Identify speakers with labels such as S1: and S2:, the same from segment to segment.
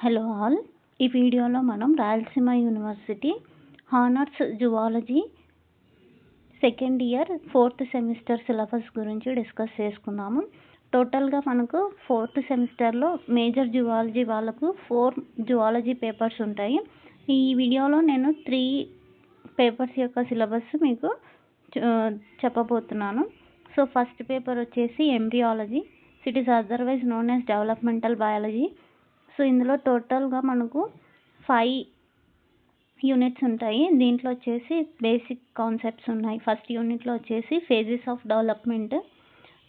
S1: Hello all, ఈ వీడియోలో మనం Rayalaseema university honours zoology second year 4th semester syllabus గురించి డిస్కస్ చేసుకుందాము. టోటల్గా మనకు 4th సెమిస్టర్లో మేజర్ జువాలజీ వాళ్ళకు 4 జువాలజీ పేపర్స్ ఉంటాయి. ఈ వీడియోలో నేను 3 పేపర్స్ యొక్క సిలబస్ మీకు చెప్పబోతున్నాను. సో ఫస్ట్ పేపర్ వచ్చేసి embryology, it is otherwise known as developmental biology. So ఇందులో టోటల్గా మనకు 5 యూనిట్స్ ఉంటాయి. దీంట్లో వచ్చేసి బేసిక్ కాన్సెప్ట్స్ ఉన్నాయి. ఫస్ట్ యూనిట్లో వచ్చేసి ఫేజెస్ ఆఫ్ డెవలప్మెంట్,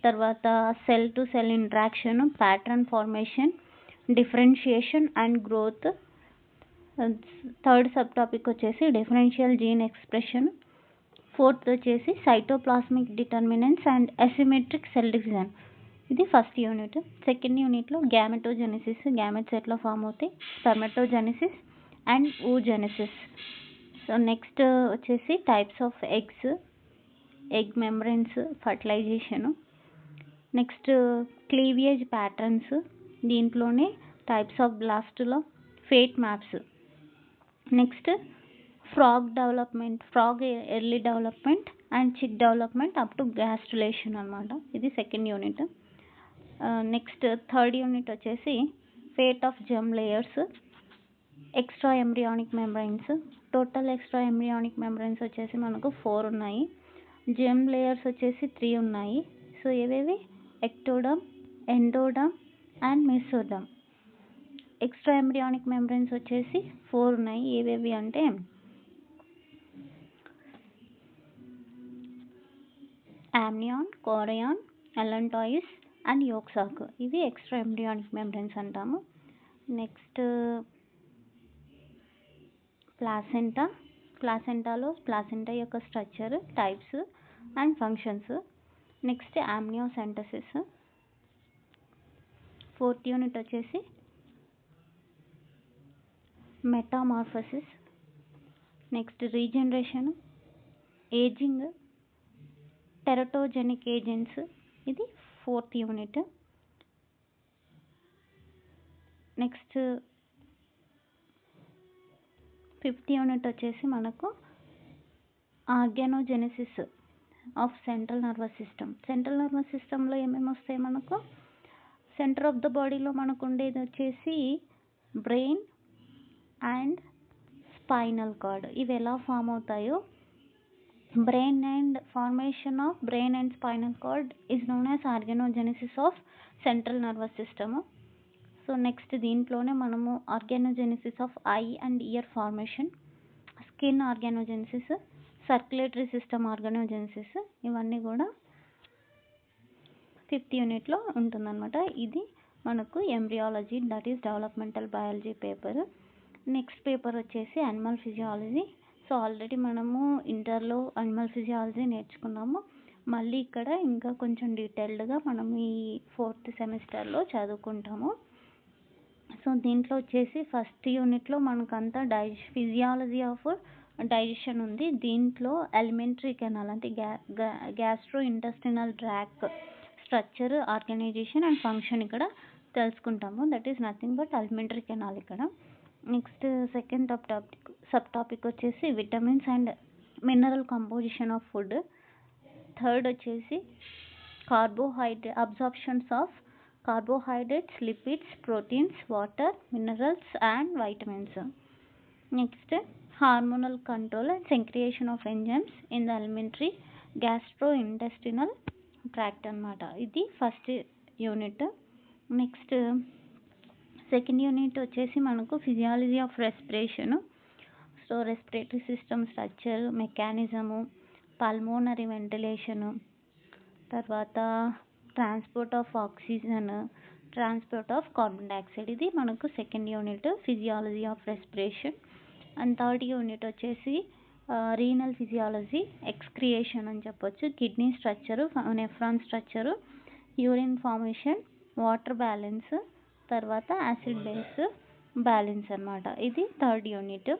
S1: తర్వాత cell to cell interaction, pattern formation, differentiation and growth. Third sub topic వచ్చేసి డిఫరెన్షియల్ జీన్ ఎక్స్ప్రెషన్. ఫోర్త్ వచ్చేసి cytoplasmic determinants and asymmetric cell division. ఇది ఫస్ట్ యూనిట్. సెకండ్ యూనిట్లో gametogenesis, gametes ఎట్లా form అవుతాయి, spermatogenesis and oogenesis. So next వచ్చేసి types of eggs, egg membranes, fertilisation. Next cleavage patterns, దీంట్లోనే types of బ్లాస్టులో fate maps. Next frog development, frog early development and chick development up to gastrulation అనమాట. ఇది second unit. Next third unit వచ్చేసి fate of germ layers, extra embryonic membranes. Total extra embryonic membranes వచ్చేసి మనకు 4 ఉన్నాయి. Gem layers వచ్చేసి 3 ఉన్నాయి. So ఏవేవి? Ectoderm, endoderm and mesoderm. Extra embryonic membranes వచ్చేసి 4 ఉన్నాయి. ఏవేవి అంటే ఆమ్నియాన్, కోరయాన్, అలంటాయిస్ అండ్ యోక్సాక్. ఇవి ఎక్స్ట్రా ఎంబ్రియానిక్ మెంబ్రైన్స్ అంటాము. నెక్స్ట్ ప్లాసెంటా, ప్లాసెంటాలో ప్లాసెంటా యొక్క structure, types and functions. Next amniocentesis. Fourth unit వచ్చేసి metamorphosis. Next regeneration, ageing, teratogenic agents. ఇది fourth unit. Next fifth unit వచ్చేసి మనకు organogenesis of central nervous system. Central nervous సిస్టంలో ఏమేమి వస్తాయి మనకు? సెంటర్ ఆఫ్ ద బాడీలో మనకు ఉండేది వచ్చేసి బ్రెయిన్ అండ్ స్పైనల్ కార్డ్. ఇవి ఎలా ఫామ్ అవుతాయో, brain and formation of brain and spinal cord is known as organogenesis of central nervous system. So next దీంట్లోనే మనము organogenesis of eye and ear formation, skin organogenesis, circulatory system organogenesis, ఇవన్నీ కూడా 5th యూనిట్లో ఉంటుందన్నమాట. ఇది మనకు embryology, that is developmental biology paper. Next paper వచ్చేసి animal physiology. So already మనము ఇంటర్లో యానిమల్ ఫిజియాలజీ నేర్చుకున్నాము. మళ్ళీ ఇక్కడ ఇంకా కొంచెం డీటెయిల్డ్గా మనం ఈ 4th సెమిస్టర్లో చదువుకుంటాము. సో దీంట్లో వచ్చేసి ఫస్ట్ యూనిట్లో మనకంతా ఫిజియాలజీ ఆఫ్ డైజెషన్ ఉంది. దీంట్లో ఎలిమెంటరీ కెనాల్ అంటే gastro intestinal track structure, organisation and function ఇక్కడ తెలుసుకుంటాము. That is nothing but elementary canal ఇక్కడ. నెక్స్ట్ సెకండ్ సబ్ టాపిక్ వచ్చేసి vitamins and mineral composition of food. Third వచ్చేసి absorptions of carbohydrates, lipids, proteins, water, minerals and vitamins. Next hormonal control and secretion of enzymes in the elementary gastro intestinal tract అనమాట. ఇది first unit. Next second unit వచ్చేసి మనకు physiology of రెస్పిరేషను. So respiratory system structure, mechanism, pulmonary ventilation, తర్వాత transport of oxygen, transport of carbon dioxide. ఇది మనకు second unit physiology of respiration. And third unit వచ్చేసి renal physiology, excretion అని చెప్పొచ్చు, kidney structure, nephron structure, urine formation, water balance, తర్వాత acid base balance అనమాట. ఇది third unit.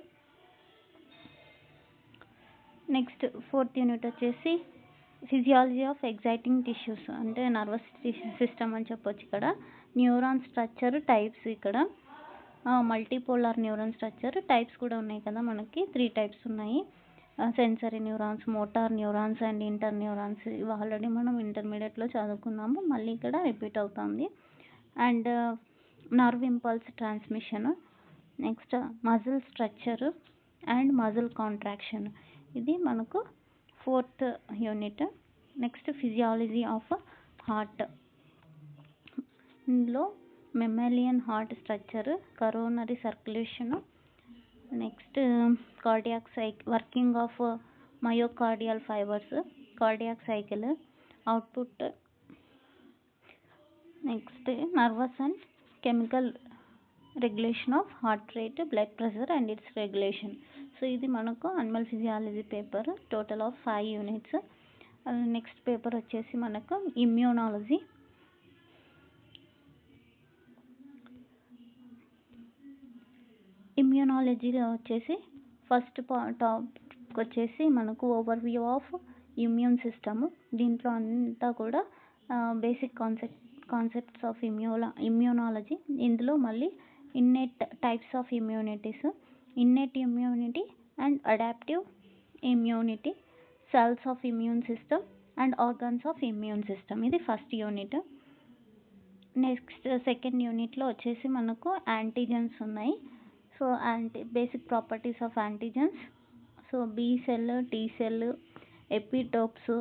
S1: Next fourth unit వచ్చేసి physiology of exciting tissues, అంటే nervous system అని చెప్పొచ్చు. ఇక్కడ న్యూరాన్ స్ట్రక్చర్, టైప్స్ ఇక్కడ. మల్టీపోలార్ న్యూరాన్ స్ట్రక్చర్ టైప్స్ కూడా ఉన్నాయి కదా, మనకి 3 టైప్స్ ఉన్నాయి. Sensory neurons, motor neurons and inter neurons. ఇవి ఆల్రెడీ మనం ఇంటర్మీడియట్లో చదువుకున్నాము, మళ్ళీ ఇక్కడ రిపీట్ అవుతుంది. And nerve impulse transmission, next muscle structure and muscle contraction. ఇది మనకు 4th unit. Next physiology of heart. ఇందులో mammalian heart structure, coronary circulation, next cardiac working of myocardial fibres, cardiac cycle, output, next nervous and chemical regulation of heart rate, blood pressure and its regulation. So ఇది మనకు animal physiology paper, total of 5 units. Next paper వచ్చేసి మనకు immunology. ఇమ్యూనాలజీలో వచ్చేసి first topic వచ్చేసి మనకు overview of immune system. దీంట్లో అంతా కూడా బేసిక్ కాన్సెప్ట్స్ ఆఫ్ ఇమ్యూనాలజీ. ఇందులో మళ్ళీ innate types of immunities, innate immunity and adaptive immunity, cells of immune system and organs of immune system. ఇది ఫస్ట్ యూనిట్. నెక్స్ట్ సెకండ్ యూనిట్లో వచ్చేసి మనకు యాంటీజెన్స్ ఉన్నాయి. So basic properties of antigens. So B cell, T cell, epitopes,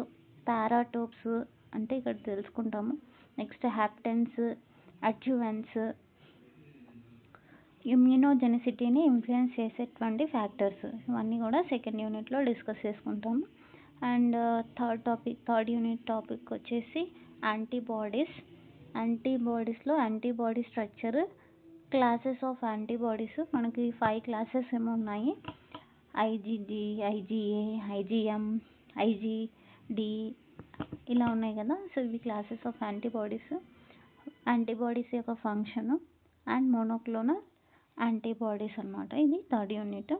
S1: paratopes అంటే ఇక్కడ తెలుసుకుంటాము. Next haptens, adjuvants, ఇమ్యూనోజెనిసిటీని influence చేసేటువంటి ఫ్యాక్టర్స్, ఇవన్నీ కూడా సెకండ్ యూనిట్లో డిస్కస్ చేసుకుంటాము. అండ్ థర్డ్ యూనిట్ టాపిక్ వచ్చేసి యాంటీబాడీస్. యాంటీబాడీస్లో antibody structure, classes of antibodies. మనకి 5 క్లాసెస్ ఏమో ఉన్నాయి. ఐజీజీ, ఐజీఏ, ఐజీఎం, ఐజీడి ఇలా ఉన్నాయి కదా. సో ఇవి క్లాసెస్ ఆఫ్ యాంటీబాడీస్. యాంటీబాడీస్ యొక్క ఫంక్షన్ అండ్ మోనోక్లోనల్ యాంటీబాడీస్ అనమాట. ఇది థర్డ్ యూనిట్.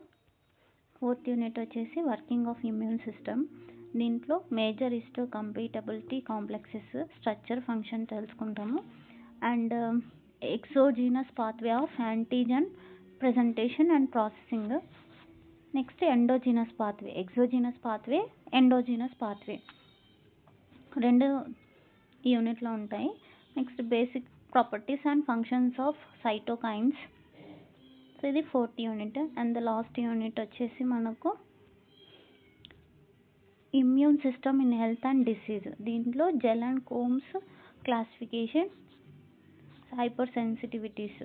S1: ఫోర్త్ యూనిట్ వచ్చేసి వర్కింగ్ ఆఫ్ ఇమ్యూన్ సిస్టమ్. దీంట్లో major histo compatibility complexes, structure, function తెలుసుకుంటాము. And exogenous pathway of antigen presentation and processing. Next endogenous pathway, exogenous pathway, endogenous pathway 2 యూనిట్లో ఉంటాయి. Next basic properties and functions of cytokines. So ఇది 4th unit. And last unit వచ్చేసి మనకు immune system in health and disease. దీంట్లో Gell and Coombs classification, hyper sensitivities,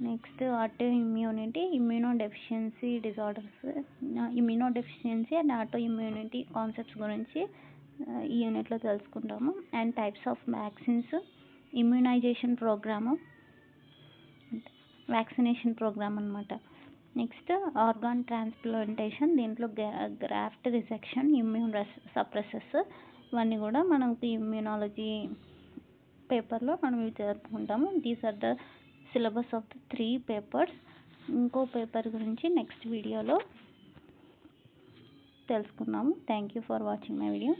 S1: next auto immunity, immunodeficiency disorders, immunodeficiency and auto immunity concepts గురించి ఈ యూనిట్లో తెలుసుకుంటాము. And types of vaccines, immunisation programme, vaccination programme అనమాట. Next organ transplantation. దీంట్లో graft rejection, immune suppresses, ఇవన్నీ కూడా మనకి ఇమ్యూనాలజీ పేపర్లో మనం ఇవి జరుపుకుంటాము. These are the syllabus of the 3 papers. ఇంకో పేపర్ గురించి నెక్స్ట్ వీడియోలో తెలుసుకుందాము. Thank you for watching my video.